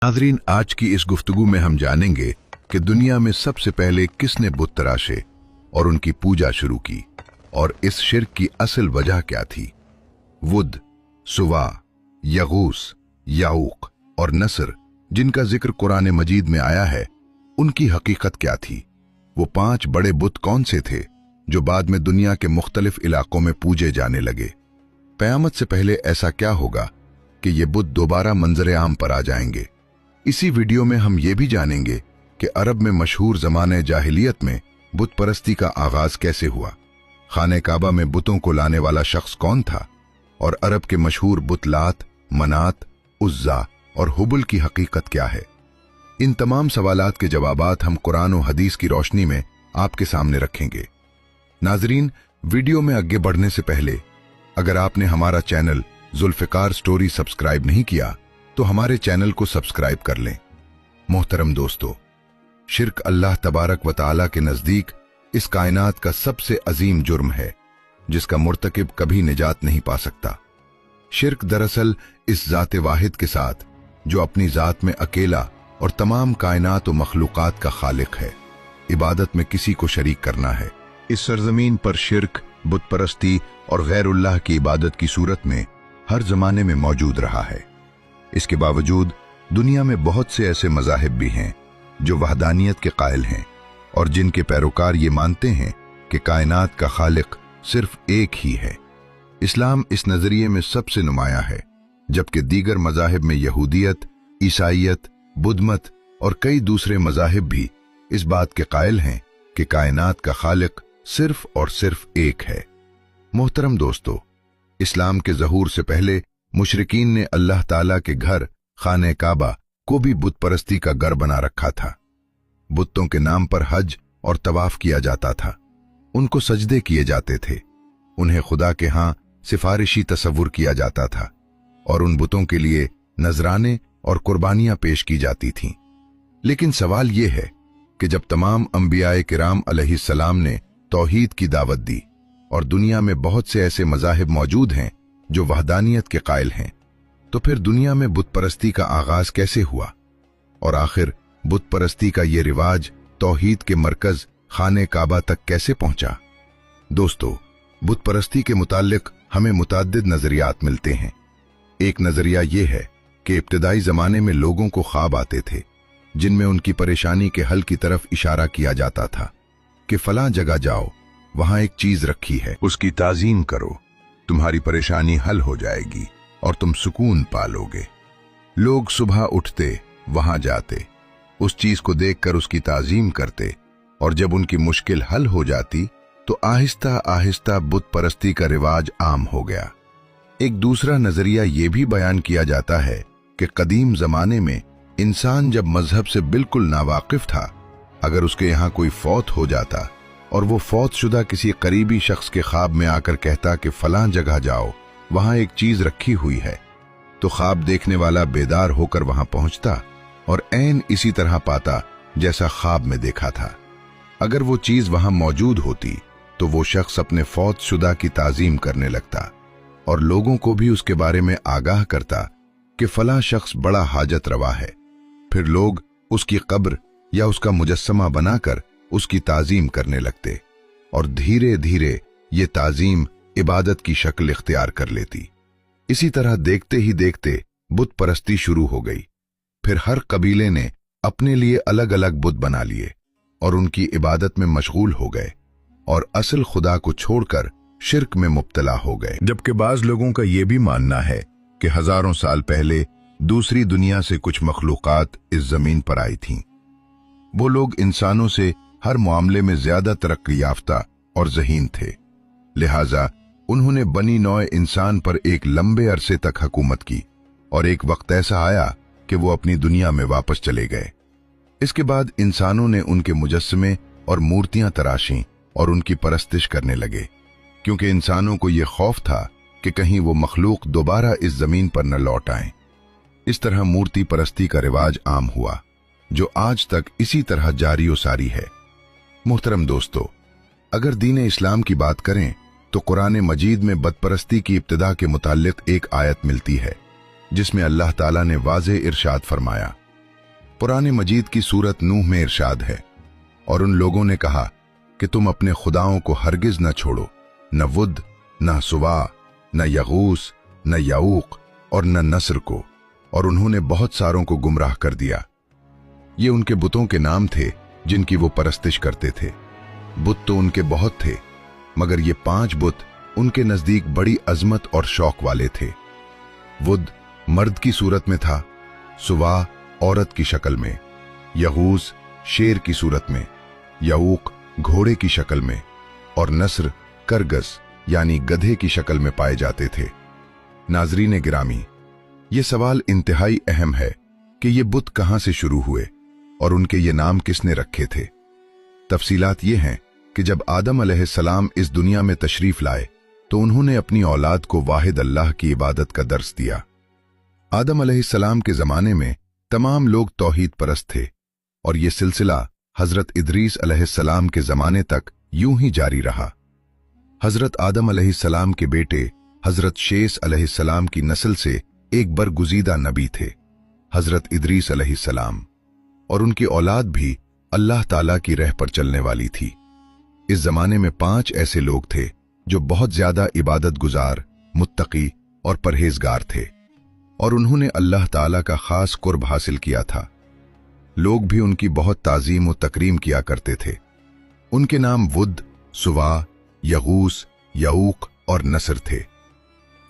नाज़रीन, आज की इस गुफ्तगू में हम जानेंगे कि दुनिया में सबसे पहले किसने बुत तराशे और उनकी पूजा शुरू की और इस शिर्क की असल वजह क्या थी। वुद, सुवा, यगूस, याऊक और नसर जिनका जिक्र कुरान मजीद में आया है, उनकी हकीकत क्या थी। वो 5 बड़े बुत कौन से थे जो बाद में दुनिया के मुख्तलिफ इलाकों में पूजे जाने लगे। क़यामत से पहले ऐसा क्या होगा कि ये बुत दोबारा मंजर आम पर आ जाएंगे। इसी वीडियो में हम ये भी जानेंगे कि अरब में मशहूर ज़माने जाहिलियत में बुत परस्ती का आगाज कैसे हुआ, खाने काबा में बुतों को लाने वाला शख्स कौन था और अरब के मशहूर बुत लात, मनात, उज़्ज़ा और हुबल की हकीकत क्या है। इन तमाम सवालात के जवाबात हम कुरान और हदीस की रोशनी में आपके सामने रखेंगे। नाजरीन, वीडियो में आगे बढ़ने से पहले अगर आपने हमारा चैनल जुल्फ़िकार स्टोरी सब्सक्राइब नहीं किया तो हमारे चैनल को सब्सक्राइब कर लें। मोहतरम दोस्तों, शिर्क अल्लाह तबारक व तआला के नजदीक इस कायनात का सबसे अजीम जुर्म है जिसका मुर्तकिब कभी निजात नहीं पा सकता। शिर्क दरअसल इस ज़ात वाहिद के साथ जो अपनी ज़ात में अकेला और तमाम कायनात व मखलूकात का खालिक है, इबादत में किसी को शरीक करना है। इस सरजमीन पर शिर्क, बुत परस्ती और गैरुल्लाह की इबादत की सूरत में हर जमाने में मौजूद रहा है। इसके बावजूद दुनिया में बहुत से ऐसे मज़ाहिब भी हैं जो वहदानियत के कायल हैं और जिनके पैरोकार ये मानते हैं कि कायनात का खालिक सिर्फ एक ही है। इस्लाम इस नज़रिए में सबसे नुमाया है, जबकि दीगर मज़ाहिब में यहूदियत, ईसाईयत, बुद्धमत और कई दूसरे मज़ाहिब भी इस बात के कायल हैं कि कायनात का खालिक सिर्फ और सिर्फ एक है। मोहतरम दोस्तों, इस्लाम के ज़हूर से पहले मुशरिकीन ने अल्लाह ताला के घर खाने काबा को भी बुत परस्ती का घर बना रखा था। बुतों के नाम पर हज और तवाफ किया जाता था, उनको सजदे किए जाते थे, उन्हें खुदा के यहाँ सिफारिशी तसव्वुर किया जाता था और उन बुतों के लिए नजराने और कुर्बानियां पेश की जाती थीं। लेकिन सवाल यह है कि जब तमाम अंबियाए किराम अलैहिस्सलाम ने तौहीद की दावत दी और दुनिया में बहुत से ऐसे मज़ाहिब मौजूद हैं जो वहदानियत के कायल हैं, तो फिर दुनिया में बुत परस्ती का आगाज कैसे हुआ और आखिर बुत परस्ती का ये रिवाज तौहीद के मरकज खाने काबा तक कैसे पहुंचा। दोस्तों, बुत परस्ती के मुताल्लिक हमें मुताद्दिद नजरियात मिलते हैं। एक नजरिया ये है कि इब्तिदाई जमाने में लोगों को ख्वाब आते थे जिनमें उनकी परेशानी के हल की तरफ इशारा किया जाता था कि फलां जगह जाओ, वहां एक चीज रखी है, उसकी ताजीम करो, तुम्हारी परेशानी हल हो जाएगी और तुम सुकून पालोगे। लोग सुबह उठते, वहां जाते, उस चीज को देखकर उसकी ताजीम करते और जब उनकी मुश्किल हल हो जाती तो आहिस्ता आहिस्ता बुत परस्ती का रिवाज आम हो गया। एक दूसरा नजरिया यह भी बयान किया जाता है कि कदीम जमाने में इंसान जब मजहब से बिल्कुल नावाकिफ था, अगर उसके यहाँ कोई फौत हो जाता और वो फौत शुदा किसी करीबी शख्स के ख्वाब में आकर कहता कि फलां जगह जाओ, वहां एक चीज रखी हुई है, तो ख्वाब देखने वाला बेदार होकर वहां पहुंचता और ऐन इसी तरह पाता जैसा ख्वाब में देखा था। अगर वो चीज वहां मौजूद होती तो वो शख्स अपने फौत शुदा की ताजीम करने लगता और लोगों को भी उसके बारे में आगाह करता कि फलां शख्स बड़ा हाजत रवा है। फिर लोग उसकी कब्र या उसका मुजस्समा बनाकर उसकी ताजीम करने लगते और धीरे धीरे ये ताजीम इबादत की शक्ल इख्तियार कर लेती। इसी तरह देखते ही देखते बुत परस्ती शुरू हो गई। फिर हर कबीले ने अपने लिए अलग अलग बुत बना लिए और उनकी इबादत में मशगूल हो गए और असल खुदा को छोड़कर शिर्क में मुब्तला हो गए। जबकि बाज लोगों का यह भी मानना है कि हजारों साल पहले दूसरी दुनिया से कुछ मखलूकात इस जमीन पर आई थीं। वो लोग इंसानों से हर मामले में ज्यादा तरक्की याफ्ता और ज़हीन थे, लिहाजा उन्होंने बनी नौ इंसान पर एक लंबे अरसे तक हुकूमत की और एक वक्त ऐसा आया कि वो अपनी दुनिया में वापस चले गए। इसके बाद इंसानों ने उनके मुजस्समे और मूर्तियां तराशीं और उनकी परस्तिश करने लगे, क्योंकि इंसानों को ये खौफ था कि कहीं वो मखलूक दोबारा इस जमीन पर न लौट आएं। इस तरह मूर्ति परस्ती का रिवाज आम हुआ जो आज तक इसी तरह जारी व सारी है। मोहतरम दोस्तों, अगर दीन इस्लाम की बात करें तो कुरान मजीद में बदपरस्ती की इब्तिदा के मुताल्लिक एक आयत मिलती है जिसमें अल्लाह ताला ने वाज़े इरशाद फरमाया पुराने मजीद की सूरत नूह में इरशाद है, और उन लोगों ने कहा कि तुम अपने खुदाओं को हरगिज न छोड़ो, न वुद, न सुवा, न यगूस, न याऊक और न नस्र को, और उन्होंने बहुत सारों को गुमराह कर दिया। ये उनके बुतों के नाम थे जिनकी वो परस्तिश करते थे। बुत तो उनके बहुत थे, मगर ये 5 बुत उनके नजदीक बड़ी अजमत और शौक वाले थे। वुद मर्द की सूरत में था, सुवा औरत की शक्ल में, यगूस शेर की सूरत में, याऊक घोड़े की शक्ल में, और नस्र करगस यानी गधे की शक्ल में पाए जाते थे। नाजरीन गिरामी, ये सवाल इंतहाई अहम है कि ये बुत कहां से शुरू हुए और उनके ये नाम किसने रखे थे। तफसीलात ये हैं कि जब आदम अलैहिस्सलाम इस दुनिया में तशरीफ लाए तो उन्होंने अपनी औलाद को वाहिद अल्लाह की इबादत का दर्स दिया। आदम अलैहिस्सलाम के जमाने में तमाम लोग तौहीद परस्त थे, और ये सिलसिला हजरत इदरीस अलैहिस्सलाम के जमाने तक यूं ही जारी रहा। हजरत आदम अलैहिस्सलाम के बेटे हजरत शेस अलैहिस्सलाम की नस्ल से एक बरगुजीदा नबी थे, हजरत इदरीस अलैहिस्सलाम, और उनकी औलाद भी अल्लाह ताला की राह पर चलने वाली थी। इस जमाने में 5 ऐसे लोग थे जो बहुत ज्यादा इबादत गुजार, मुत्तकी और परहेजगार थे, और उन्होंने अल्लाह ताला का खास कुर्ब हासिल किया था। लोग भी उनकी बहुत ताजीम और तकरीम किया करते थे। उनके नाम वुद, सुवा, यगूस, याऊक और नस्र थे।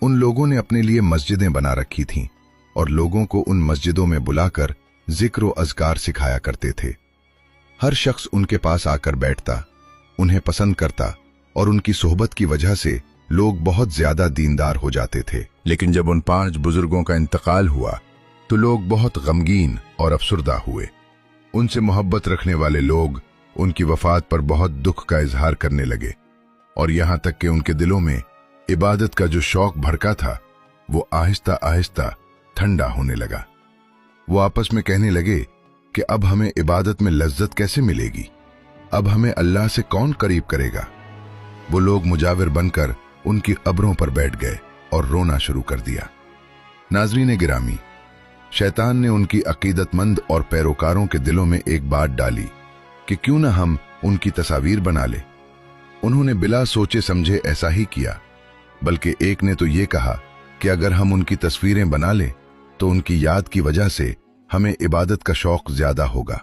उन लोगों ने अपने लिए मस्जिदें बना रखी थीं और लोगों को उन मस्जिदों में बुलाकर जिक्र व अज़कार सिखाया करते थे। हर शख्स उनके पास आकर बैठता, उन्हें पसंद करता, और उनकी सोहबत की वजह से लोग बहुत ज्यादा दीनदार हो जाते थे। लेकिन जब उन 5 बुजुर्गों का इंतकाल हुआ तो लोग बहुत गमगीन और अफसुर्दा हुए। उनसे मोहब्बत रखने वाले लोग उनकी वफात पर बहुत दुख का इजहार करने लगे, और यहां तक कि उनके दिलों में इबादत का जो शौक भड़का था वो आहिस्ता आहिस्ता ठंडा होने लगा। वो आपस में कहने लगे कि अब हमें इबादत में लज्जत कैसे मिलेगी, अब हमें अल्लाह से कौन करीब करेगा। वो लोग मुजाविर बनकर उनकी कब्रों पर बैठ गए और रोना शुरू कर दिया। नाजरीन गिरामी, शैतान ने उनकी अकीदतमंद और पैरोकारों के दिलों में एक बात डाली कि क्यों ना हम उनकी तस्वीर बना ले। उन्होंने बिला सोचे समझे ऐसा ही किया, बल्कि एक ने तो ये कहा कि अगर हम उनकी तस्वीरें बना लें तो उनकी याद की वजह से हमें इबादत का शौक ज्यादा होगा।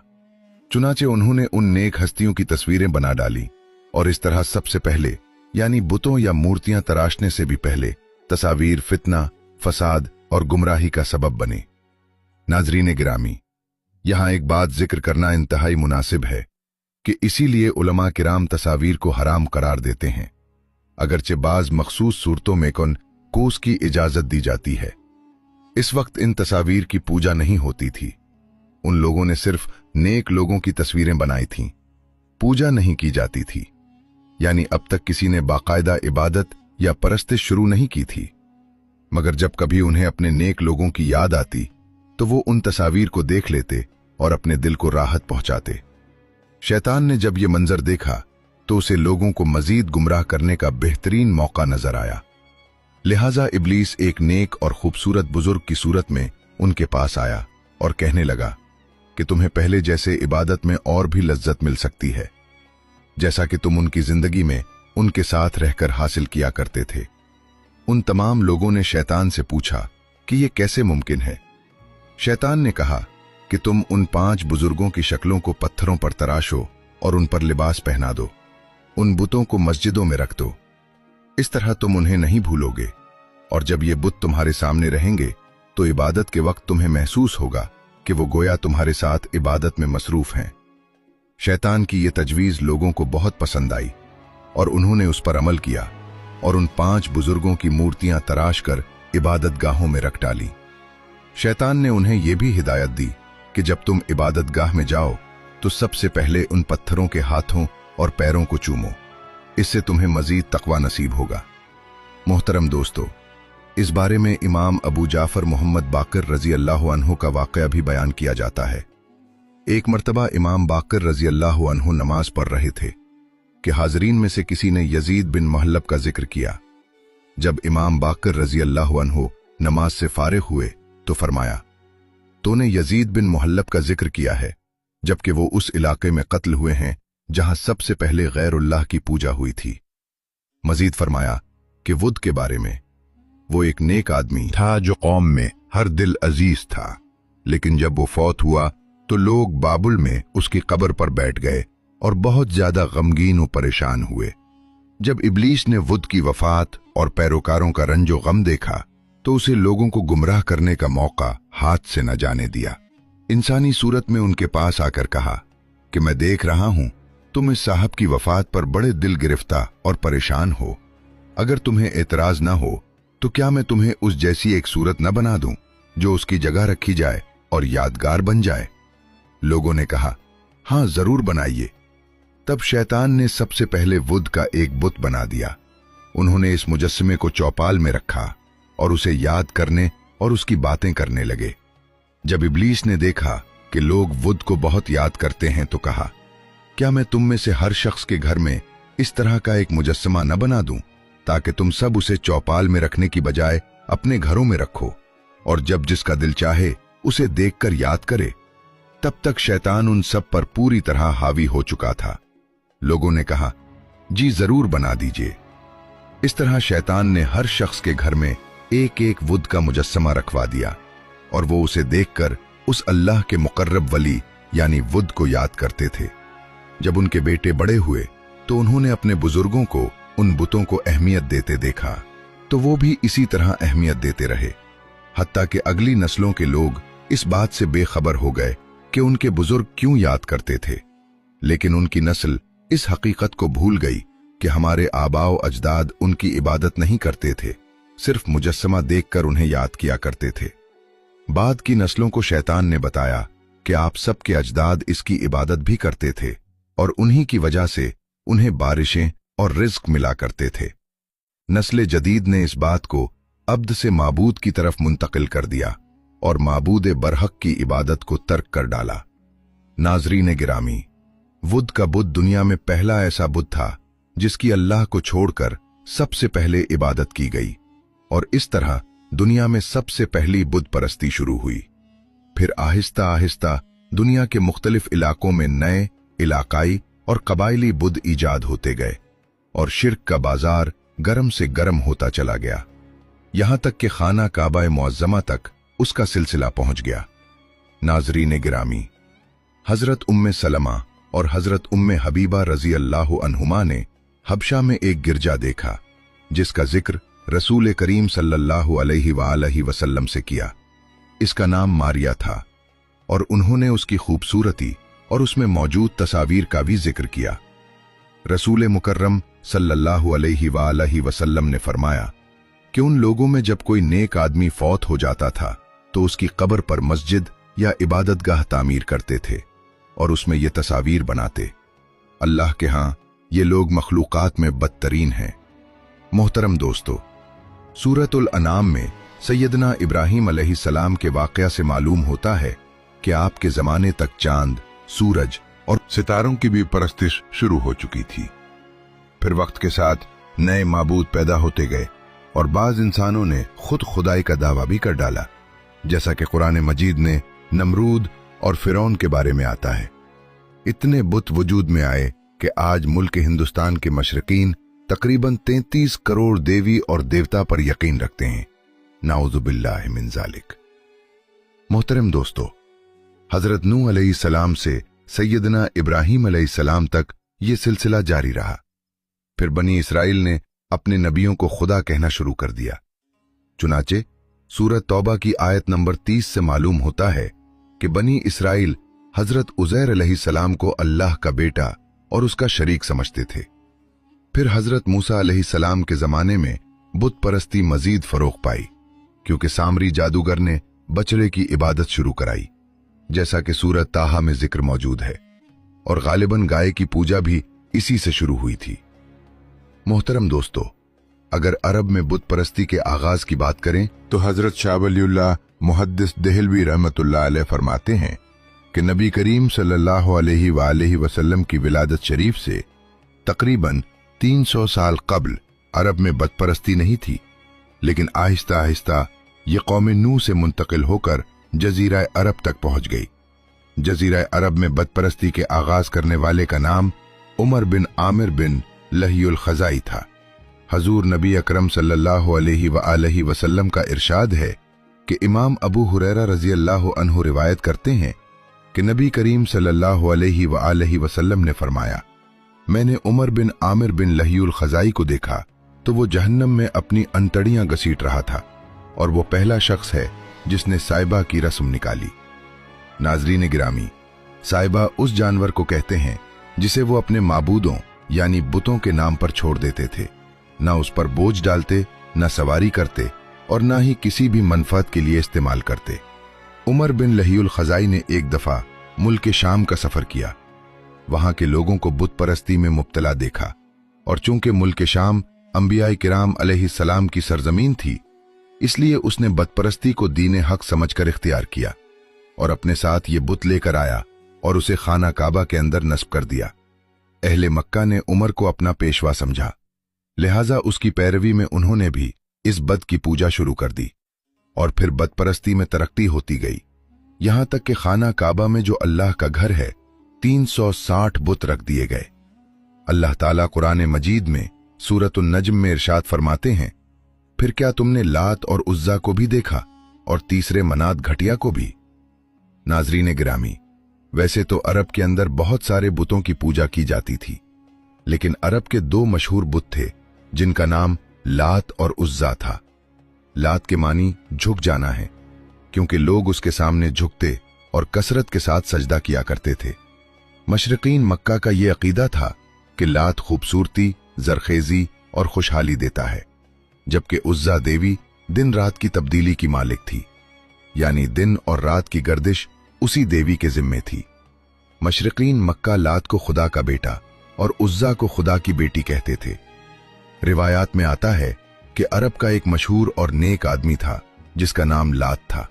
चुनाचे उन्होंने उन नेक हस्तियों की तस्वीरें बना डाली, और इस तरह सबसे पहले यानी बुतों या मूर्तियां तराशने से भी पहले तस्वीर फितना, फसाद और गुमराही का सबब बने। नाजरीन गिरामी, यहां एक बात जिक्र करना इंतहाई मुनासिब है कि इसीलिए उलमा किराम तस्वीर को हराम करार देते हैं, अगरचे बाज मखसूस सूरतों में को उसकी इजाजत दी जाती है। इस वक्त इन तस्वीर की पूजा नहीं होती थी। उन लोगों ने सिर्फ नेक लोगों की तस्वीरें बनाई थीं, पूजा नहीं की जाती थी। यानी अब तक किसी ने बाकायदा इबादत या परस्तिश शुरू नहीं की थी, मगर जब कभी उन्हें अपने नेक लोगों की याद आती तो वो उन तस्वीर को देख लेते और अपने दिल को राहत पहुंचाते। शैतान ने जब ये मंजर देखा तो उसे लोगों को मजीद गुमराह करने का बेहतरीन मौका नजर आया। लिहाजा इब्लीस एक नेक और खूबसूरत बुजुर्ग की सूरत में उनके पास आया और कहने लगा कि तुम्हें पहले जैसे इबादत में और भी लज्जत मिल सकती है, जैसा कि तुम उनकी जिंदगी में उनके साथ रहकर हासिल किया करते थे। उन तमाम लोगों ने शैतान से पूछा कि यह कैसे मुमकिन है। शैतान ने कहा कि तुम उन 5 बुजुर्गों की शक्लों को पत्थरों पर तराशो और उन पर लिबास पहना दो, उन बुतों को मस्जिदों में रख दो। इस तरह तुम उन्हें नहीं भूलोगे, और जब ये बुत तुम्हारे सामने रहेंगे तो इबादत के वक्त तुम्हें महसूस होगा कि वो गोया तुम्हारे साथ इबादत में मसरूफ हैं। शैतान की ये तजवीज लोगों को बहुत पसंद आई और उन्होंने उस पर अमल किया और उन 5 बुजुर्गों की मूर्तियां तराश कर इबादत गाहों में रख डाली। शैतान ने उन्हें यह भी हिदायत दी कि जब तुम इबादत गाह में जाओ तो सबसे पहले उन पत्थरों के हाथों और पैरों को चूमो, इससे तुम्हें मजीद तकवा नसीब होगा। मोहतरम दोस्तों, इस बारे में इमाम अबू जाफर मोहम्मद बाकर रजी अल्लाह अन्हु का वाक़या भी बयान किया जाता है। एक मर्तबा इमाम बाकर रजी अल्लाह अन्हु नमाज पढ़ रहे थे कि हाजरीन में से किसी ने यजीद बिन महलब का जिक्र किया। जब इमाम बाकर रजी अल्लाह अन्हु नमाज से फारिग हुए तो फरमाया तो ने यजीद बिन मुहल्लब का जिक्र किया है, जबकि वो उस इलाके में कत्ल हुए हैं जहां सबसे पहले गैरुल्लाह की पूजा हुई थी। मजीद फरमाया कि वुद के बारे में, वो एक नेक आदमी था जो कौम में हर दिल अजीज था, लेकिन जब वो फौत हुआ तो लोग बाबुल में उसकी कब्र पर बैठ गए और बहुत ज्यादा गमगीन और परेशान हुए। जब इब्लीस ने वुद की वफात और पैरोकारों का रंजो गम देखा तो उसे लोगों को गुमराह करने का मौका हाथ से न जाने दिया। इंसानी सूरत में उनके पास आकर कहा कि मैं देख रहा हूं तुम इस साहब की वफात पर बड़े दिल गिरफ्ता और परेशान हो। अगर तुम्हें एतराज न हो तो क्या मैं तुम्हें उस जैसी एक सूरत न बना दूं जो उसकी जगह रखी जाए और यादगार बन जाए। लोगों ने कहा, हां जरूर बनाइए। तब शैतान ने सबसे पहले वुद का एक बुत बना दिया। उन्होंने इस मुजस्समे को चौपाल में रखा और उसे याद करने और उसकी बातें करने लगे। जब इब्लीस ने देखा कि लोग वुद को बहुत याद करते हैं तो कहा, क्या मैं तुम में से हर शख्स के घर में इस तरह का एक मुजस्समा न बना दूं ताकि तुम सब उसे चौपाल में रखने की बजाय अपने घरों में रखो और जब जिसका दिल चाहे उसे देखकर याद करे। तब तक शैतान उन सब पर पूरी तरह हावी हो चुका था। लोगों ने कहा, जी जरूर बना दीजिए। इस तरह शैतान ने हर शख्स के घर में एक एक वुद का मुजस्समा रखवा दिया और वो उसे देखकर उस अल्लाह के मुकर्रब वली यानी वुद को याद करते थे। जब उनके बेटे बड़े हुए तो उन्होंने अपने बुजुर्गों को उन बुतों को अहमियत देते देखा तो वो भी इसी तरह अहमियत देते रहे, हत्ता कि अगली नस्लों के लोग इस बात से बेखबर हो गए कि उनके बुजुर्ग क्यों याद करते थे। लेकिन उनकी नस्ल इस हकीकत को भूल गई कि हमारे आबाओ अजदाद उनकी इबादत नहीं करते थे, सिर्फ मुजस्समा देखकर उन्हें याद किया करते थे। बाद की नस्लों को शैतान ने बताया कि आप सबके अजदाद इसकी इबादत भी करते थे और उन्हीं की वजह से उन्हें बारिशें और रिज्क मिला करते थे। नस्ल जदीद ने इस बात को अब्द से माबूद की तरफ मुंतकिल कर दिया और माबूद बरहक की इबादत को तर्क कर डाला। नाजरीन गिरामी, वुद का बुत दुनिया में पहला ऐसा बुत था जिसकी अल्लाह को छोड़कर सबसे पहले इबादत की गई और इस तरह दुनिया में सबसे पहली बुत परस्ती शुरू हुई। फिर आहिस्ता आहिस्ता दुनिया के मुख्तलिफ इलाकों में नए इलाकाई और कबायली बुत ईजाद होते गए और शिर्क का बाजार गरम से गरम होता चला गया, यहां तक कि खाना काबा मुअज्जमा तक उसका सिलसिला पहुंच गया। नाजरीन गिरामी, हजरत उम्मे सलमा और हजरत उम्मे हबीबा रजी अल्लाह अन्हुमा ने हबशा में एक गिरजा देखा जिसका जिक्र रसूल करीम सल्लल्लाहु अलैहि वसल्लम से किया। इसका नाम मारिया था और उन्होंने उसकी खूबसूरती और उसमें मौजूद तस्वीर का भी जिक्र किया। रसूल मुकर्रम सल्लल्लाहु अलैहि वसल्लम ने फरमाया कि उन लोगों में जब कोई नेक आदमी फौत हो जाता था तो उसकी कब्र पर मस्जिद या इबादतगाह तामीर करते थे और उसमें ये तस्वीर बनाते। अल्लाह के हां ये लोग मखलूकात में बदतरीन हैं। मोहतरम दोस्तों, सूरतुल अनाम में सैयदना इब्राहिम अलैहिस्सलाम के वाक़या से मालूम होता है कि आपके ज़माने तक चांद, सूरज और सितारों की भी परस्तिश शुरू हो चुकी थी। फिर वक्त के साथ नए माबूद पैदा होते गए और बाज इंसानों ने खुद खुदाई का दावा भी कर डाला, जैसा कि कुरान मजीद ने नमरूद और फिरौन के बारे में आता है। इतने बुत वजूद में आए कि आज मुल्क हिंदुस्तान के मशरकीन तकरीबन 33 करोड़ देवी और देवता पर यकीन रखते हैं। नाउजुबिल्लाहि मिन ज़ालिक। मोहतरम दोस्तों, हजरत नूह अलैहिस्सलाम से सैयदना इब्राहिम अलैहिस्सलाम तक ये सिलसिला जारी रहा। फिर बनी इसराइल ने अपने नबियों को खुदा कहना शुरू कर दिया। चुनाचे सूरत तौबा की आयत नंबर 30 से मालूम होता है कि बनी इसराइल हजरत उज़ैर अलैहिस्सलाम को अल्लाह का बेटा और उसका शरीक समझते थे। फिर हजरत मूसा अलैहिस्सलाम के जमाने में बुत परस्ती मजीद फरोग पाई, क्योंकि सामरी जादूगर ने बछड़े की इबादत शुरू कराई, जैसा कि सूरत ताहा में जिक्र मौजूद है, और गालिबन गाय की पूजा भी इसी से शुरू हुई थी। मोहतरम दोस्तों, अगर अरब में बुत परस्ती के आगाज की बात करें तो हजरत शाह वलीउल्लाह मुहद्दिस देहलवी रहमतुल्लाह अलैह फरमाते हैं कि नबी करीम सल्लल्लाहु अलैहि वसल्लम की विलादत शरीफ से तकरीबन 300 साल कब्ल अरब में बत परस्ती नहीं थी, लेकिन आहिस्ता आहिस्ता ये कौम नूह से मुंतकिल होकर जजीरा अरब तक पहुंच गई। जजीरा अरब में बदपरस्ती के आगाज करने वाले का नाम उमर बिन आमिर बिन लहीउल खज़ाई था। हजूर नबी अकरम सल्लल्लाहु अलैहि वसल्लम का इरशाद है कि इमाम अबू हुरैरा रजी अल्लाह अन्हु रिवायत करते हैं कि नबी करीम सल्लल्लाहु अलैहि वसल्लम ने फरमाया, मैंने उमर बिन आमिर बिन लहीउल खज़ाई को देखा तो वो जहन्नम में अपनी अंतड़ियां घसीट रहा था और वो पहला शख्स है जिसने साइबा की रस्म निकाली। नाजरीन गिरामी, साइबा उस जानवर को कहते हैं जिसे वो अपने माबूदों यानी बुतों के नाम पर छोड़ देते थे। ना उस पर बोझ डालते, ना सवारी करते और ना ही किसी भी मनफात के लिए इस्तेमाल करते। उमर बिन लहीउल खज़ाई ने एक दफा मुल्क शाम का सफर किया। वहां के लोगों को बुत परस्ती में मुब्तला देखा और चूंकि मुल्क शाम अंबियाए किराम अलैहिस्सलाम की सरजमीन थी, इसलिए उसने बदपरस्ती को दीन हक समझकर इख्तियार किया और अपने साथ ये बुत लेकर आया और उसे खाना काबा के अंदर नस्ब कर दिया। अहले मक्का ने उमर को अपना पेशवा समझा, लिहाजा उसकी पैरवी में उन्होंने भी इस बद की पूजा शुरू कर दी और फिर बदपरस्ती में तरक्की होती गई, यहां तक कि खाना काबा में जो अल्लाह का घर है 360 बुत रख दिए गए। अल्लाह ताला कुरान मजीद में सूरतुन नज्म में इरशाद फरमाते हैं, फिर क्या तुमने लात और उज्जा को भी देखा और तीसरे मनात घटिया को भी। नाजरीन गिरामी, वैसे तो अरब के अंदर बहुत सारे बुतों की पूजा की जाती थी, लेकिन अरब के दो मशहूर बुत थे जिनका नाम लात और उज्जा था। लात के मानी झुक जाना है, क्योंकि लोग उसके सामने झुकते और कसरत के साथ सजदा किया करते थे। मशरिकीन मक्का का यह अकीदा था कि लात खूबसूरती, जरखेजी और खुशहाली देता है, जबकि उज्जा देवी दिन रात की तब्दीली की मालिक थी, यानी दिन और रात की गर्दिश उसी देवी के जिम्मे थी। मशरिकीन मक्का लात को खुदा का बेटा और उज्जा को खुदा की बेटी कहते थे। रिवायात में आता है कि अरब का एक मशहूर और नेक आदमी था जिसका नाम लात था,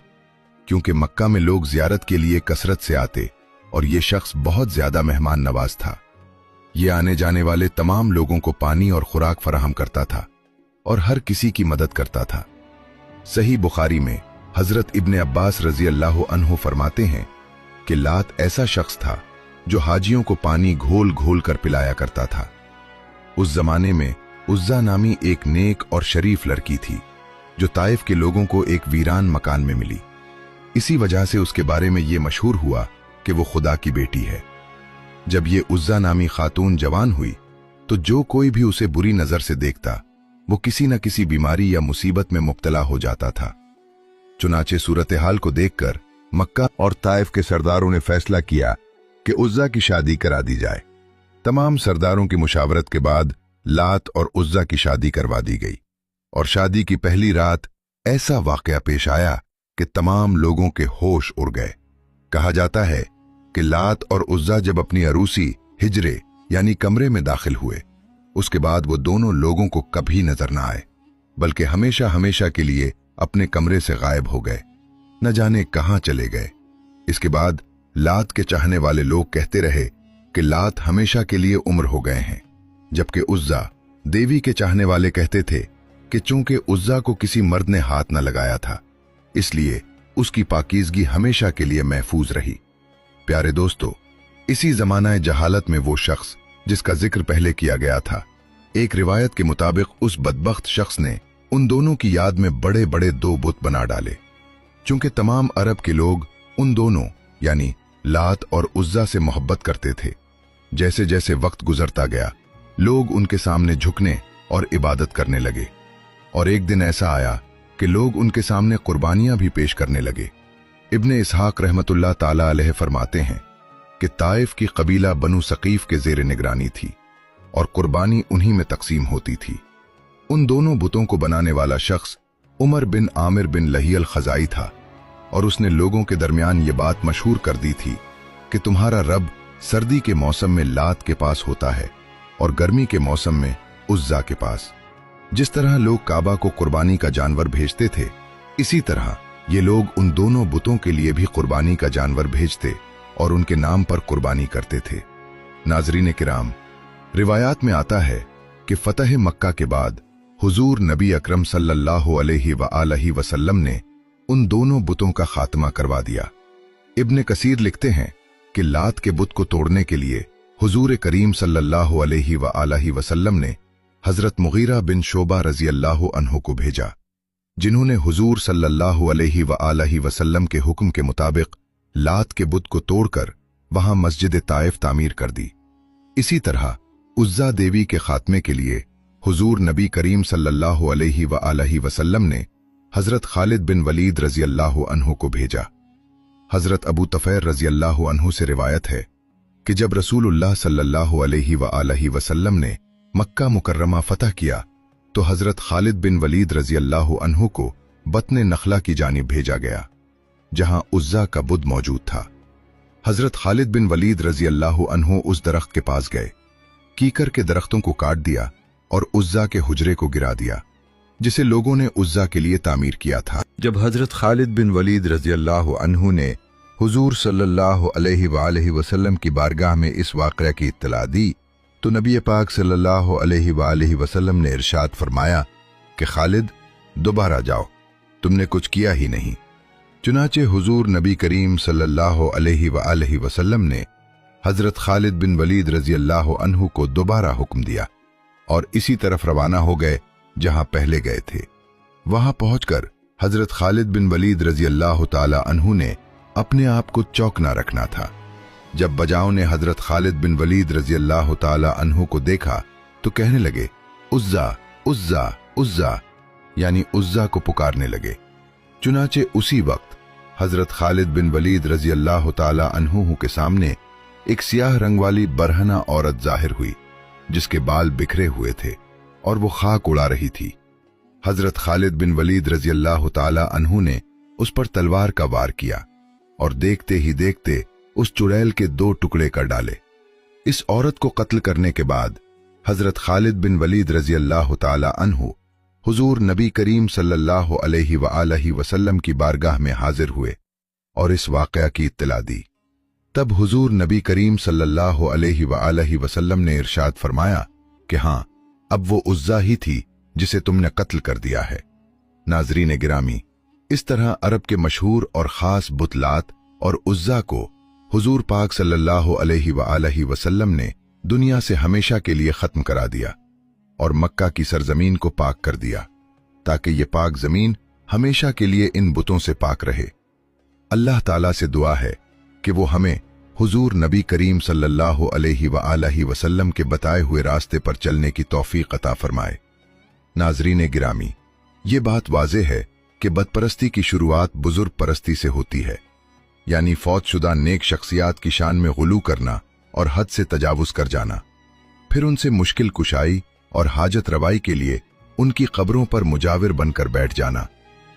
क्योंकि मक्का में लोग जियारत के लिए कसरत से आते और ये शख्स बहुत ज्यादा मेहमान नवाज था। ये आने जाने वाले तमाम लोगों को पानी और खुराक फराहम करता था और हर किसी की मदद करता था। सही बुखारी में हजरत इब्ने अब्बास रजी अल्लाह अन्हु फरमाते हैं कि लात ऐसा शख्स था जो हाजियों को पानी घोल घोल कर पिलाया करता था। उस जमाने में उज्जा नामी एक नेक और शरीफ लड़की थी जो ताइफ के लोगों को एक वीरान मकान में मिली। इसी वजह से उसके बारे में यह मशहूर हुआ कि वो खुदा की बेटी है। जब ये उज्जा नामी खातून जवान हुई तो जो कोई भी उसे बुरी नजर से देखता वो किसी न किसी बीमारी या मुसीबत में मुब्तला हो जाता था। चुनाचे सूरत हाल को देखकर मक्का और ताइफ के सरदारों ने फैसला किया कि उज्जा की शादी करा दी जाए। तमाम सरदारों की मुशावरत के बाद लात और उज्जा की शादी करवा दी गई और शादी की पहली रात ऐसा वाकया पेश आया कि तमाम लोगों के होश उड़ गए। कहा जाता है कि लात और उज्जा जब अपनी अरूसी हिजरे यानी कमरे में दाखिल हुए, उसके बाद वो दोनों लोगों को कभी नजर न आए, बल्कि हमेशा हमेशा के लिए अपने कमरे से गायब हो गए, न जाने कहां चले गए। इसके बाद लात के चाहने वाले लोग कहते रहे कि लात हमेशा के लिए उम्र हो गए हैं, जबकि उज्जा देवी के चाहने वाले कहते थे कि चूंकि उज्जा को किसी मर्द ने हाथ न लगाया था, इसलिए उसकी पाकीज़गी हमेशा के लिए महफूज रही। प्यारे दोस्तों, इसी जमाना जहालत में वो शख्स जिसका जिक्र पहले किया गया था, एक रिवायत के मुताबिक उस बदबख्त शख्स ने उन दोनों की याद में बड़े बड़े दो बुत बना डाले। चूंकि तमाम अरब के लोग उन दोनों यानी लात और उज्जा से मोहब्बत करते थे, जैसे जैसे वक्त गुजरता गया लोग उनके सामने झुकने और इबादत करने लगे और एक दिन ऐसा आया कि लोग उनके सामने कुर्बानियां भी पेश करने लगे। इब्ने इसहाक रहमतुल्लाह ताला अलैह फरमाते हैं कि ताइफ की कबीला बनु सकीफ के जेर निगरानी थी और कुर्बानी उन्हीं में तकसीम होती थी। उन दोनों बुतों को बनाने वाला शख्स उमर बिन आमिर बिन लहीउल खज़ाई था और उसने लोगों के दरमियान ये बात मशहूर कर दी थी कि तुम्हारा रब सर्दी के मौसम में लात के पास होता है और गर्मी के मौसम में उज्जा के पास। जिस तरह लोग काबा को कुर्बानी का जानवर भेजते थे, इसी तरह ये लोग उन दोनों बुतों के लिए भी कुर्बानी का जानवर भेजते और उनके नाम पर कुर्बानी करते थे। नाजरीन किराम, रिवायात में आता है कि फतह मक्का के बाद हुजूर नबी अकरम सल्लल्लाहु अलैहि वसल्लम ने उन दोनों बुतों का खात्मा करवा दिया। इब्न कसीर लिखते हैं कि लात के बुत को तोड़ने के लिए हुजूर करीम सल्लल्लाहु अलैहि वसल्लम ने हजरत मुगीरा बिन शोबा रजी अल्लाह अन्हु को भेजा, जिन्होंने हुजूर सल्लल्लाहु अलैहि वसल्लम के हुक्म के मुताबिक लात के बुत को तोड़कर वहां मस्जिद ताइफ तामीर कर दी। इसी तरह उज्जा देवी के खात्मे के लिए हुजूर नबी करीम सल्लल्लाहु अलैहि वसल्लम ने हजरत खालिद बिन वलीद रजी अल्लाह अन्हु को भेजा। हजरत अबू तफैर रजी अल्लाह अन्हु से रिवायत है कि जब रसूलुल्लाह सल्लल्लाहु अलैहि वसल्लम ने मक्का मुकर्रमा फतह किया तो हजरत खालिद बिन वलीद रजी अल्लाह अन्हु को बत्न नखला की जानिब भेजा गया, जहां उज्जा का बुत मौजूद था। हजरत खालिद बिन वलीद रजी अल्लाह अन्हु उस दरख्त के पास गए, कीकर के दरख्तों को काट दिया और उज्जा के हुजरे को गिरा दिया, जिसे लोगों ने उज्जा के लिए तामीर किया था। जब हजरत खालिद बिन वलीद रजी अल्लाह अन्हु ने हुजूर सल्लल्लाहु अलैहि वसल्लम की बारगाह में इस वाक़या की इत्तला दी तो नबी पाक सल्लल्लाहु अलैहि वसल्लम ने इरशाद फरमाया कि खालिद, दोबारा जाओ, तुमने कुछ किया ही नहीं। चुनाचे हुजूर नबी करीम सल्लल्लाहु अलैहि वसल्लम ने हजरत खालिद बिन वलीद रजी अल्लाह अन्हु को दोबारा हुक्म दिया और इसी तरफ रवाना हो गए जहां पहले गए थे। वहां पहुंचकर हजरत खालिद बिन वलीद रजी अल्लाह ताला अन्हु ने अपने आप को चौकना रखना था। जब बजाओं ने हजरत खालिद बिन वलीद रजी अल्लाह ताला अन्हु को देखा तो कहने लगे, उज्जा उज्जा उज्जा, यानी उज्जा को पुकारने लगे। चुनाचे उसी वक्त हजरत खालिद बिन वलीद रजी अल्लाह ताला अन्हु के सामने एक सियाह रंग वाली बरहना औरत जाहिर हुई, जिसके बाल बिखरे हुए थे और वो खाक उड़ा रही थी। हजरत खालिद बिन वलीद रजी अल्लाह ताला अन्हु ने उस पर तलवार का वार किया और देखते ही देखते उस चुड़ैल के 2 टुकड़े कर डाले। इस औरत को कत्ल करने के बाद हजरत खालिद बिन वलीद रजी अल्लाह ताला अन्हु हुजूर नबी करीम सल्लल्लाहु अलैहि वसल्लम की बारगाह में हाजिर हुए और इस वाक़या की इत्तला दी। तब हुजूर नबी करीम सल्लल्लाहु अलैहि वसल्लम ने इरशाद फरमाया कि हाँ, अब वो उज्जा ही थी जिसे तुमने कत्ल कर दिया है। नाजरीन गिरामी, इस तरह अरब के मशहूर और खास बुत लात और उज्जा को हुजूर पाक सल्लल्लाहु अलैहि वसल्लम ने दुनिया से हमेशा के लिए खत्म करा दिया और मक्का की सरजमीन को पाक कर दिया, ताकि ये पाक जमीन हमेशा के लिए इन बुतों से पाक रहे। अल्लाह ताला से दुआ है कि वो हमें हुजूर नबी करीम सल्लल्लाहु अलैहि वसल्लम के बताए हुए रास्ते पर चलने की तौफीक अता फरमाए। नाजरीन गिरामी, ये बात वाज़ेह है कि बदपरस्ती की शुरुआत बुजुर्ग परस्ती से होती है, यानी फौतशुदा नेक शख्सियात की शान में गुलू करना और हद से तजावुज कर जाना, फिर उनसे मुश्किल कुशाई और हाजत रवाई के लिए उनकी कब्रों पर मुजाविर बनकर बैठ जाना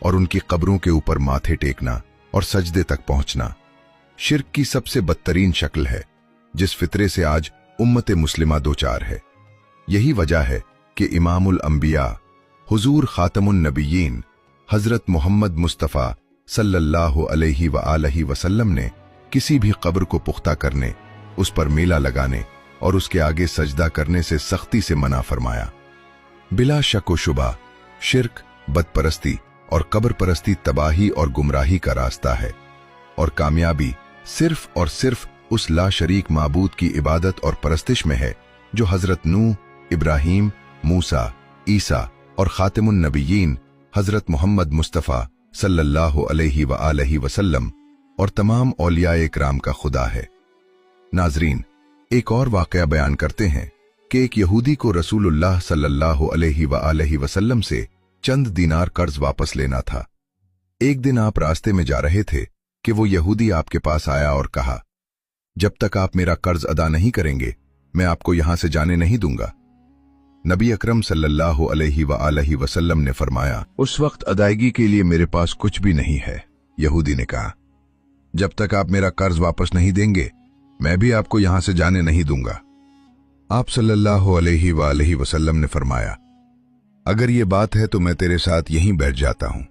और उनकी कब्रों के ऊपर माथे टेकना और सजदे तक पहुंचना शिर्क की सबसे बदतरीन शक्ल है, जिस फितरे से आज उम्मत मुस्लिमा दोचार है। यही वजह है कि इमामुल अंबिया हुजूर खातमुन नबिय्यीन हजरत मोहम्मद मुस्तफ़ा सल्लल्लाहु अलैहि वसल्लम ने किसी भी कब्र को पुख्ता करने, उस पर मेला लगाने और उसके आगे सजदा करने से सख्ती से मना फरमाया। बिला शक व शुबा शिर्क, बदपरस्ती और कब्र परस्ती तबाही और गुमराही का रास्ता है और कामयाबी सिर्फ और सिर्फ उस ला शरीक माबूद की इबादत और परस्तिश में है जो हजरत नूह, इब्राहीम, मूसा, ईसा और खातिमुन नबिय्यीन हजरत मोहम्मद मुस्तफ़ा सल्लल्लाहु अलैहि वसल्लम और तमाम औलियाए इकराम का खुदा है। नाजरीन, एक और वाक़या बयान करते हैं कि एक यहूदी को रसूलुल्लाह सल्लल्लाहु अलैहि वसल्लम से चंद दीनार कर्ज वापस लेना था। एक दिन आप रास्ते में जा रहे थे कि वो यहूदी आपके पास आया और कहा, जब तक आप मेरा कर्ज अदा नहीं करेंगे मैं आपको यहां से जाने नहीं दूंगा। नबी अकरम सल्लल्लाहु अलैहि वसल्लम ने फरमाया, उस वक्त अदायगी के लिए मेरे पास कुछ भी नहीं है। यहूदी ने कहा, जब तक आप मेरा कर्ज वापस नहीं देंगे मैं भी आपको यहां से जाने नहीं दूंगा। आप सल्लल्लाहु अलैहि वसल्लम ने फरमाया, अगर ये बात है तो मैं तेरे साथ यहीं बैठ जाता हूं।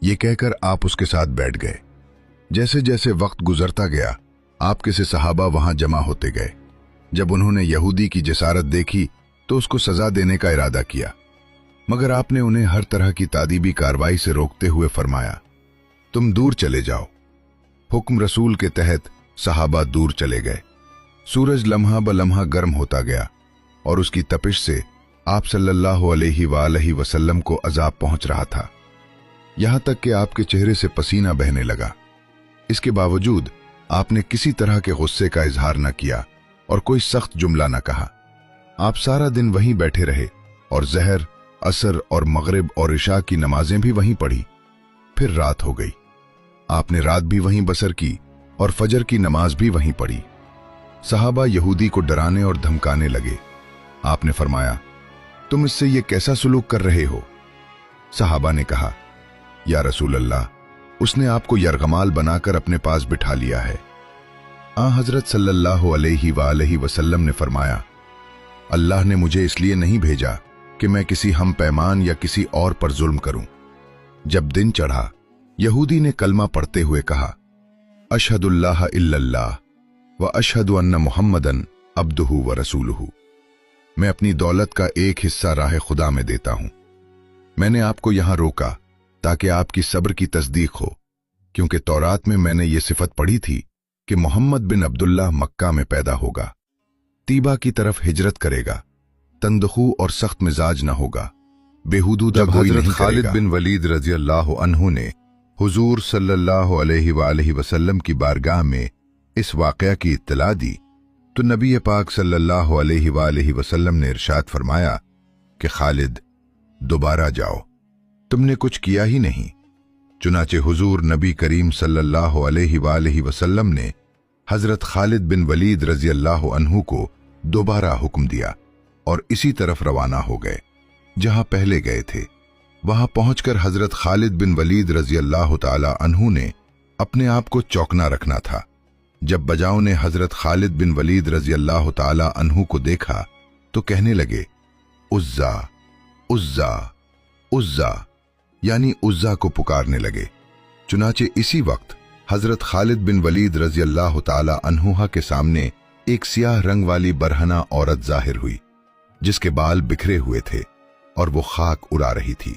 ये कहकर आप उसके साथ बैठ गए। जैसे जैसे वक्त गुजरता गया आपके से सहाबा वहां जमा होते गए। जब उन्होंने यहूदी की जसारत देखी तो उसको सजा देने का इरादा किया, मगर आपने उन्हें हर तरह की तादीबी कार्रवाई से रोकते हुए फरमाया, तुम दूर चले जाओ। हुक्म रसूल के तहत सहाबा दूर चले गए। सूरज लम्हा ब लम्हा गर्म होता गया और उसकी तपिश से आप सल्लल्लाहु अलैहि वसल्लम को अजाब पहुंच रहा था, यहां तक कि आपके चेहरे से पसीना बहने लगा। इसके बावजूद आपने किसी तरह के गुस्से का इजहार न किया और कोई सख्त जुमला न कहा। आप सारा दिन वहीं बैठे रहे और ज़हर, असर और मगरिब और इशा की नमाजें भी वहीं पढ़ी। फिर रात हो गई। आपने रात भी वहीं बसर की और फजर की नमाज भी वहीं पढ़ी। सहाबा यहूदी को डराने और धमकाने लगे। आपने फरमाया, तुम इससे ये कैसा सुलूक कर रहे हो? सहाबा ने कहा, या रसूल अल्लाह, उसने आपको यरगमाल बनाकर अपने पास बिठा लिया है। हजरत सल्लल्लाहु अलैहि वसल्लम ने फरमाया, अल्लाह ने मुझे इसलिए नहीं भेजा कि मैं किसी हम पैमान या किसी और पर जुल्म करूं। जब दिन चढ़ा, यहूदी ने कलमा पढ़ते हुए कहा, अशहदुल्लाह इल्लल्लाह व अशहदु अन्ना मुहम्मदन अब्दुहु व रसूलुहु। मैं अपनी दौलत का एक हिस्सा राह खुदा में देता हूं। मैंने आपको यहां रोका ताकि आपकी सब्र की तस्दीक हो, क्योंकि तौरात में मैंने ये सिफत पढ़ी थी कि मोहम्मद बिन अब्दुल्लाह मक्का में पैदा होगा, तीबा की तरफ हिजरत करेगा, तंदखू और सख्त मिजाज न होगा, बेहुदूदा गोई नहीं करेगा। खालिद बिन वलीद रजी अल्लाह अन्हु ने हुजूर सल्लल्लाहु अलैहि वसल्लम की बारगाह में इस वाक़या की इत्तला दी तो नबी पाक सल्लल्लाहु अलैहि वसल्लम ने इरशाद फरमाया कि खालिद, दोबारा जाओ, तुमने कुछ किया ही नहीं। चुनाचे हुजूर नबी करीम सल्लल्लाहु अलैहि वसल्लम ने हजरत खालिद बिन वलीद रजी अल्लाह अन्हु को दोबारा हुक्म दिया और इसी तरफ रवाना हो गए जहां पहले गए थे। वहां पहुंचकर हजरत खालिद बिन वलीद रजी अल्लाह ताला अन्हु ने अपने आप को चौकना रखना था। जब बजाओं ने हजरत खालिद बिन वलीद रजी अल्लाह ताला अन्हु को देखा तो कहने लगे, उज्जा उज्जा उज्जा, यानी उज्जा को पुकारने लगे। चुनाचे इसी वक्त हजरत खालिद बिन वलीद रजी अल्लाह ताला अन्हुहा के सामने एक सियाह रंग वाली बरहना औरत जाहिर हुई, जिसके बाल बिखरे हुए थे और वो खाक उड़ा रही थी।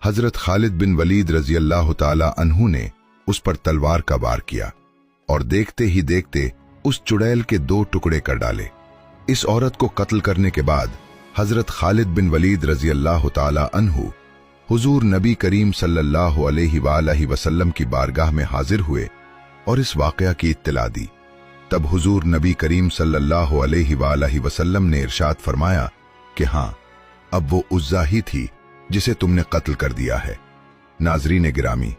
हजरत खालिद बिन वलीद रजी अल्लाह ताला अन्हु ने उस पर तलवार का वार किया और देखते ही देखते उस चुड़ैल के 2 टुकड़े कर डाले। इस औरत को कत्ल करने के बाद हजरत खालिद बिन वलीद रजी अल्लाह ताला अन्हु हुजूर नबी करीम सल्लल्लाहु अलैहि वसल्लम की बारगाह में हाजिर हुए और इस वाक़या की इत्तला दी। तब हुजूर नबी करीम सल्लल्लाहु अलैहि वसल्लम ने इरशाद फरमाया कि हाँ, अब वो उज्जा ही थी जिसे तुमने कत्ल कर दिया है। नाजरीन गिरामी,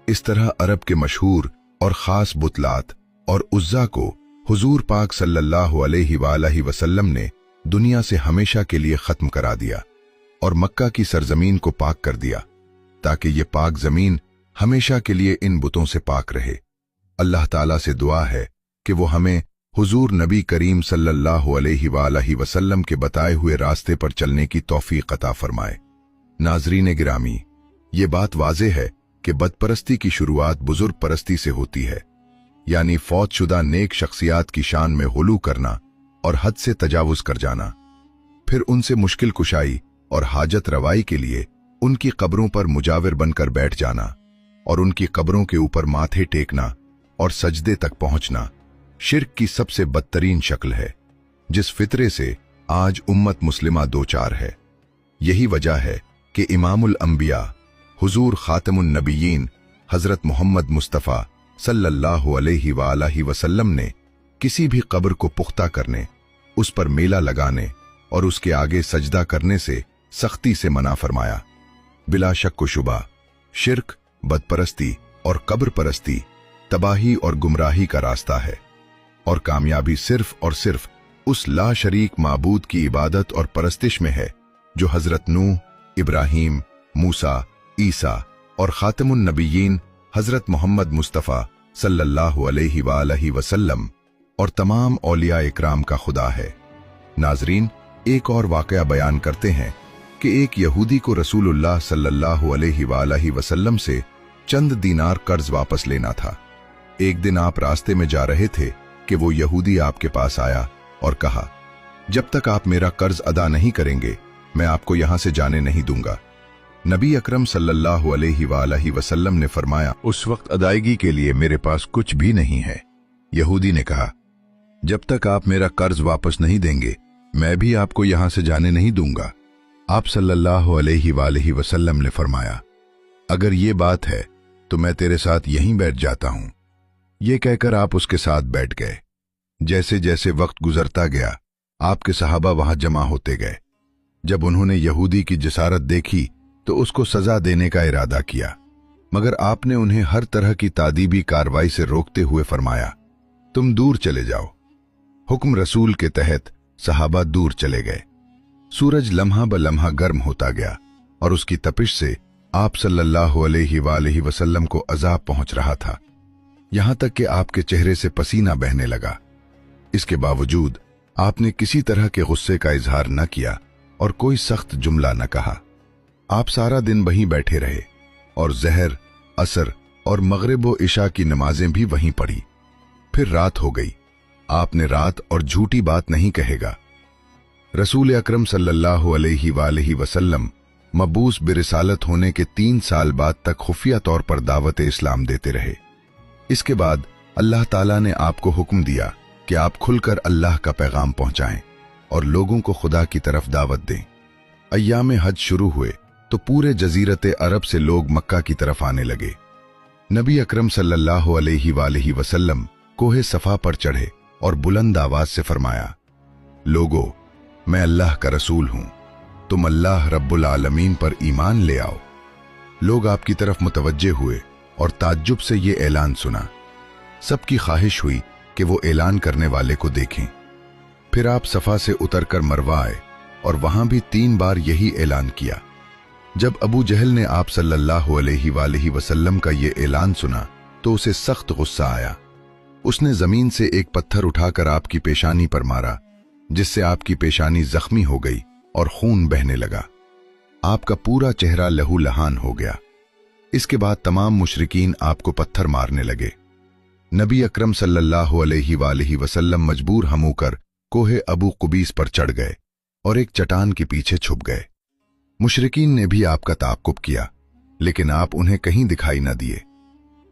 इस तरह अरब के मशहूर और खास बुतलात और उज्जा को हुजूर पाक सल्लल्लाहु अलैहि वसल्लम ने दुनिया से हमेशा के लिए खत्म करा दिया और मक्का की सरजमीन को पाक कर दिया, ताकि ये पाक जमीन हमेशा के लिए इन बुतों से पाक रहे। अल्लाह ताला से दुआ है कि वो हमें हुजूर नबी करीम सल्लल्लाहु अलैहि वसल्लम के बताए हुए रास्ते पर चलने की तौफीक अता फरमाए। नाजरीन गिरामी, ये बात वाज़ेह है कि बदपरस्ती की शुरुआत बुजुर्ग परस्ती से होती है, यानी फौतशुदा नेक शख्सियात की शान में हुलू करना और हद से तजावुज कर जाना, फिर उनसे मुश्किल कुशाई और हाजत रवाई के लिए उनकी कब्रों पर मुजाविर बनकर बैठ जाना और उनकी कब्रों के ऊपर माथे टेकना और सजदे तक पहुंचना शिर्क की सबसे बदतरीन शक्ल है, जिस फितरे से आज उम्मत मुस्लिमा दो चार है। यही वजह है कि इमामुल अंबिया हुजूर खातमुन नबीयीन हजरत मोहम्मद मुस्तफ़ा सल्लल्लाहु अलैहि वसल्लम ने किसी भी कब्र को पुख्ता करने, उस पर मेला लगाने और उसके आगे सजदा करने से सख्ती से मना फरमाया। बिला शक व शुबा शिर्क, बदपरस्ती और कब्र परस्ती तबाही और गुमराही का रास्ता है और कामयाबी सिर्फ और सिर्फ उस ला शरीक माबूद की इबादत और परस्तिश में है जो हजरत नूह, इब्राहीम, मूसा, ईसा और खातमुन नबीयीन हजरत मोहम्मद मुस्तफ़ा सल्लल्लाहु अलैहि वसल्लम और तमाम औलिया इकराम का खुदा है। नाजरीन, एक और वाक़या बयान करते हैं कि एक यहूदी को रसूलुल्लाह सल्लल्लाहु अलैहि वसल्लम से चंद दीनार कर्ज वापस लेना था। एक दिन आप रास्ते में जा रहे थे कि वो यहूदी आपके पास आया और कहा, जब तक आप मेरा कर्ज अदा नहीं करेंगे मैं आपको यहां से जाने नहीं दूंगा। नबी अकरम सल्लल्लाहु अलैहि वसल्लम ने फरमाया, उस वक्त अदायगी के लिए मेरे पास कुछ भी नहीं है। यहूदी ने कहा, जब तक आप मेरा कर्ज वापस नहीं देंगे मैं भी आपको यहां से जाने नहीं दूंगा। आप सल्लल्लाहु अलैहि वसल्लम ने फरमाया, अगर ये बात है तो मैं तेरे साथ यहीं बैठ जाता हूं। ये कहकर आप उसके साथ बैठ गए। जैसे जैसे वक्त गुजरता गया आपके सहाबा वहां जमा होते गए। जब उन्होंने यहूदी की जिसारत देखी तो उसको सजा देने का इरादा किया, मगर आपने उन्हें हर तरह की तादीबी कार्रवाई से रोकते हुए फरमाया, तुम दूर चले जाओ। हुक्म रसूल के तहत सहाबा दूर चले गए। सूरज लम्हा ब लम्हा गर्म होता गया और उसकी तपिश से आप सल्लल्लाहु अलैहि वसल्लम को अजाब पहुंच रहा था, यहां तक कि आपके चेहरे से पसीना बहने लगा। इसके बावजूद आपने किसी तरह के गुस्से का इजहार न किया और कोई सख्त जुमला न कहा। आप सारा दिन वहीं बैठे रहे और ज़हर, असर और मगरिब व इशा की नमाजें भी वहीं पढ़ी। फिर रात हो गई। आपने रात और झूठी बात नहीं कहेगा। रसूल अकरम सल्लल्लाहु अलैहि वसल्लम मबूस बिरिसालत होने के 3 साल बाद तक खुफिया तौर पर दावत इस्लाम देते रहे। इसके बाद अल्लाह ताला ने आपको हुक्म दिया कि आप खुलकर अल्लाह का पैगाम पहुंचाएं और लोगों को खुदा की तरफ दावत दें। अय्याम हज शुरू हुए तो पूरे जजीरते अरब से लोग मक्का की तरफ आने लगे। नबी अकरम सल्लल्लाहु अलैहि वसल्लम कोहे सफा पर चढ़े और बुलंद आवाज से फरमाया, लोगो, मैं अल्लाह का रसूल हूं, तुम अल्लाह रब्बुल आलमीन पर ईमान ले आओ। लोग आपकी तरफ मुतवज्जे हुए और ताज्जुब से ये ऐलान सुना। सबकी ख्वाहिश हुई कि वो ऐलान करने वाले को देखें। फिर आप सफा से उतरकर मरवा आए और वहां भी 3 बार यही ऐलान किया। जब अबू जहल ने आप सल्लल्लाहु अलैहि वसल्लम का ये ऐलान सुना तो उसे सख्त गुस्सा आया। उसने जमीन से एक पत्थर उठाकर आपकी पेशानी पर मारा, जिससे आपकी पेशानी जख्मी हो गई और खून बहने लगा। आपका पूरा चेहरा लहूलुहान हो गया। इसके बाद तमाम मुशरिकीन आपको पत्थर मारने लगे। नबी अकरम सल्लल्लाहु अलैहि वसल्लम मजबूर हम होकर कोहे अबू कुबीस पर चढ़ गए और एक चट्टान के पीछे छुप गए। मुशरिकीन ने भी आपका ताक़ुब किया, लेकिन आप उन्हें कहीं दिखाई न दिए।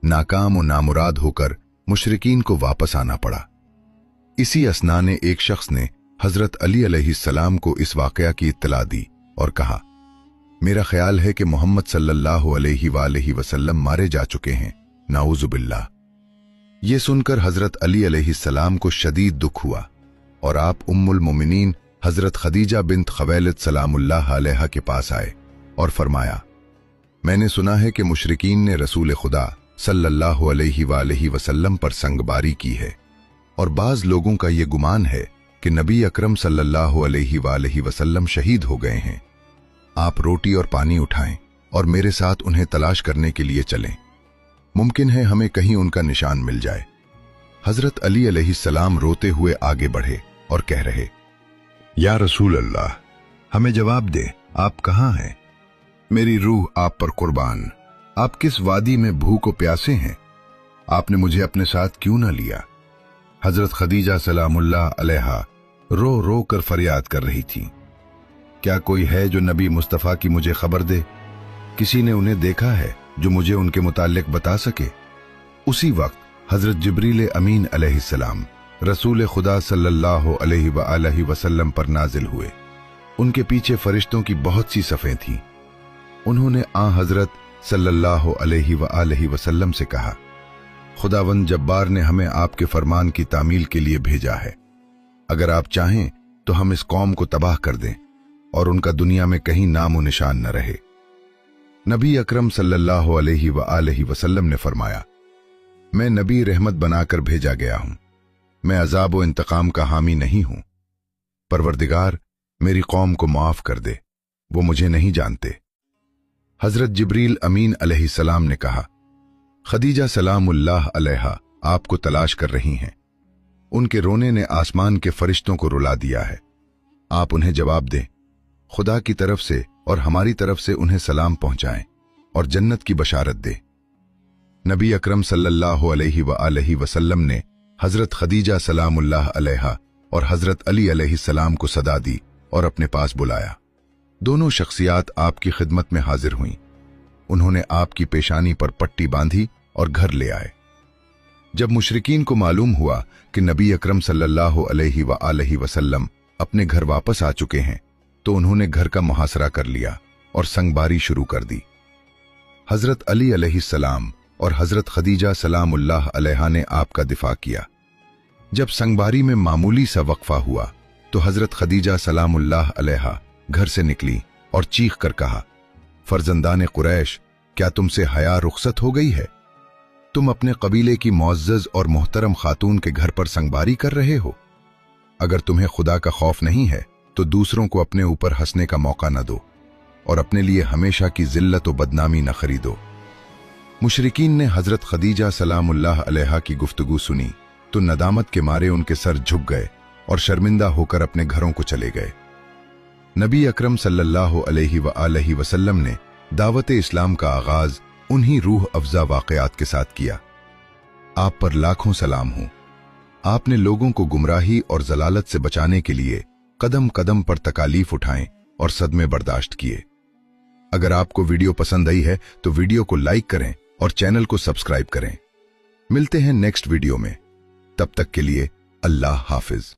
नाकाम और नामुराद होकर मुशरिकीन को वापस आना पड़ा। इसी असनाने एक शख्स ने हजरत अली अलैहिस्सलाम को इस वाकया की इत्तला दी और कहा, मेरा ख्याल है कि मोहम्मद सल्लल्लाहु अलैहि वसल्लम मारे जा चुके हैं, नाऊज़ु बिल्लाह। ये सुनकर हजरत अली अलैहिस्सलाम को शदीद दुख हुआ और आप उम्मुल मोमिनीन हजरत खदीजा बिन्त खवैलिद सलामुल्लाह अलैहा के पास आए और फरमाया, मैंने सुना है कि मुशरिकीन ने रसूल खुदा सल्लल्लाहु अलैहि वसल्लम पर संगबारी की है और बाज लोगों का ये गुमान है कि नबी अकरम सल्लल्लाहु अलैहि वसल्लम शहीद हो गए हैं। आप रोटी और पानी उठाएं और मेरे साथ उन्हें तलाश करने के लिए चलें। मुमकिन है हमें कहीं उनका निशान मिल जाए। हजरत अली अलैहिस्सलाम रोते हुए आगे बढ़े और कह रहे, या रसूल अल्लाह, हमें जवाब दे, आप कहाँ हैं? मेरी रूह आप पर कुर्बान। आप किस वादी में भूख प्यासे हैं? आपने मुझे अपने साथ क्यों न लिया? हजरत खदीजा सलामुल्लाह अलैहा रो रो कर फरियाद कर रही थी, क्या कोई है जो नबी मुस्तफ़ा की मुझे खबर दे? किसी ने उन्हें देखा है जो मुझे उनके मुताल्लिक बता सके? उसी वक्त हजरत जिब्रील अमीन अलैहिस्सलाम रसूल खुदा सल्लल्लाहु अलैहि वसल्लम पर नाजिल हुए। उनके पीछे फरिश्तों की बहुत सी सफ़ें थीं। उन्होंने हजरत सल्लल्लाहु अलैहि वसल्लम से कहा, खुदावंद जब्बार ने हमें आपके फरमान की तामील के लिए भेजा है। अगर आप चाहें तो हम इस कौम को तबाह कर दें और उनका दुनिया में कहीं नामो निशान न रहे। नबी अकरम सल्लल्लाहु अलैहि वसल्लम ने फरमाया, मैं नबी रहमत बनाकर भेजा गया हूं, मैं अजाब व इंतकाम का हामी नहीं हूं। परवरदिगार मेरी कौम को माफ कर दे, वो मुझे नहीं जानते। हजरत जिब्रील अमीन अलैहिस्सलाम ने कहा, खदीजा सलामुल्लाह अलैहा आपको तलाश कर रही हैं। उनके रोने ने आसमान के फरिश्तों को रुला दिया है। आप उन्हें जवाब दें, खुदा की तरफ से और हमारी तरफ से उन्हें सलाम पहुंचाएं और जन्नत की बशारत दें। नबी अकरम सल्लल्लाहु अलैहि वसल्लम ने हजरत खदीजा सलामुल्लाह अलैहा और हजरत अली अलैहिस्सलाम को सदा दी और अपने पास बुलाया। दोनों शख्सियात आपकी खिदमत में हाजिर हुईं। उन्होंने आपकी पेशानी पर पट्टी बांधी और घर ले आए। जब मुशरिकीन को मालूम हुआ कि नबी अकरम सल्लल्लाहु अलैहि वसल्लम अपने घर वापस आ चुके हैं, तो उन्होंने घर का मुहासरा कर लिया और संगबारी शुरू कर दी। हजरत अली अलैहिस्सलाम और हजरत खदीजा सलामुल्लाह अलैहा ने आपका दिफा किया। जब संगबारी में मामूली सा वक्फा हुआ तो हजरत खदीजा सलामुल्लाह अलैहा घर से निकली और चीख कर कहा, फर्जंदान कुरैश, क्या तुमसे हया रुखसत हो गई है? तुम अपने कबीले की मुअज़्ज़ज़ और मोहतरम खातून के घर पर संगबारी कर रहे हो। अगर तुम्हें खुदा का खौफ नहीं है तो दूसरों को अपने ऊपर हंसने का मौका न दो और अपने लिए हमेशा की जिल्लत व बदनामी न खरीदो। मुशरिकीन ने हजरत खदीजा सलामुल्लाह अलैहा की गुफ्तगू सुनी तो नदामत के मारे उनके सर झुक गए और शर्मिंदा होकर अपने घरों को चले गए। नबी अकरम सल्लल्लाहु अलैहि वसल्लम ने दावत इस्लाम का आगाज उन्हीं रूह अफजा वाक़यात के साथ किया। आप पर लाखों सलाम हो। आपने लोगों को गुमराही और जलालत से बचाने के लिए कदम कदम पर तकालीफ उठाएं और सदमे बर्दाश्त किए। अगर आपको वीडियो पसंद आई है तो वीडियो को लाइक करें और चैनल को सब्सक्राइब करें। मिलते हैं नेक्स्ट वीडियो में। तब तक के लिए अल्लाह हाफिज।